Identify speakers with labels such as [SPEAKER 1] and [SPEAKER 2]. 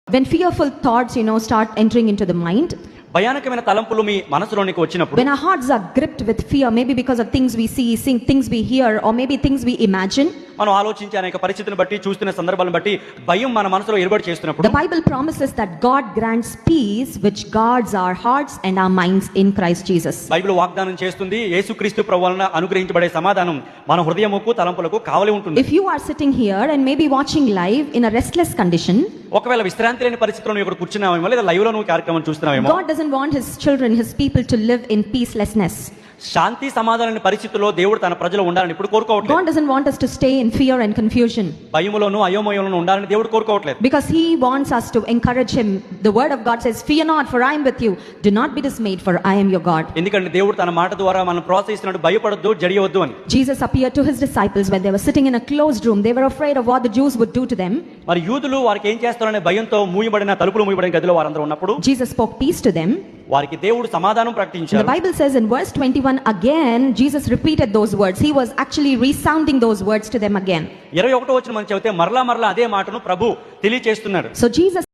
[SPEAKER 1] When fearful thoughts, start entering into the mind,
[SPEAKER 2] భయానకమైన తలంపులు మీ మనసులోనికి వచ్చినప్పుడు,
[SPEAKER 1] when our hearts are gripped with fear, maybe because of things we see, things we hear, or maybe things we imagine,
[SPEAKER 2] మనం ఆలోచించే అనేక పరిస్థితులను బట్టి, చూస్తున్న సందర్భాలను బట్టి భయం మన మనసులో ఏర్పాటు చేస్తున్నప్పుడు,
[SPEAKER 1] the Bible promises that God grants peace which guards our hearts and our minds in Christ Jesus.
[SPEAKER 2] Bible వాగ్దానం చేస్తుంది, యేసుక్రీస్తు ప్రభువు వలన అనుగ్రహించబడే సమాధానం మన హృదయముకు తలంపులకు కావలి ఉంటుంది.
[SPEAKER 1] If you are sitting here and maybe watching live in a restless condition,
[SPEAKER 2] ఒకవేళ విశ్రాంతి లేని పరిస్థితిలో నువ్వు ఇక్కడ కూర్చున్నావేమో, లేదా లైవ్ లో నువ్వు కార్యక్రమం చూస్తున్నావేమో,
[SPEAKER 1] God doesn't want his children, his people to live in peacelessness.
[SPEAKER 2] శాంతి సమాధాన పరిస్థితుల్లో దేవుడు తన ప్రజలు ఉండాలని ఇప్పుడు కోరుకోవట్లేదు.
[SPEAKER 1] God doesn't want us to stay in fear and confusion,
[SPEAKER 2] భయములోను అయోమయంలోను ఉండాలని దేవుడు కోరుకోవట్లేదు.
[SPEAKER 1] because he wants us to encourage him. The word of God says, fear not, for I am with you. Do not be dismayed, for I am your God.
[SPEAKER 2] ఎందుకంటే దేవుడు తన మాట ద్వారా మనం ప్రోత్సహిస్తున్నాడు, భయపడొద్దు, జడియవద్దు అని.
[SPEAKER 1] Jesus appeared to his disciples when they were sitting in a closed room. They were afraid of what the Jews would do to them.
[SPEAKER 2] మరి యూదులు వారికి ఏం చేస్తారనే భయంతో మూయబడిన తలుపులు మూయబడిన గదిలో వారందరూ ఉన్నప్పుడు
[SPEAKER 1] Jesus spoke peace to them.
[SPEAKER 2] వారికి దేవుడు సమాధానం
[SPEAKER 1] The
[SPEAKER 2] ప్రకటించారు.
[SPEAKER 1] Bible says in verse 21, again Jesus repeated those words. He was actually resounding those words to them again.
[SPEAKER 2] 21వ వచనం మనం చదివితే మరలా అదే మాటను ప్రభు తెలియజేస్తున్నాడు.
[SPEAKER 1] So Jesus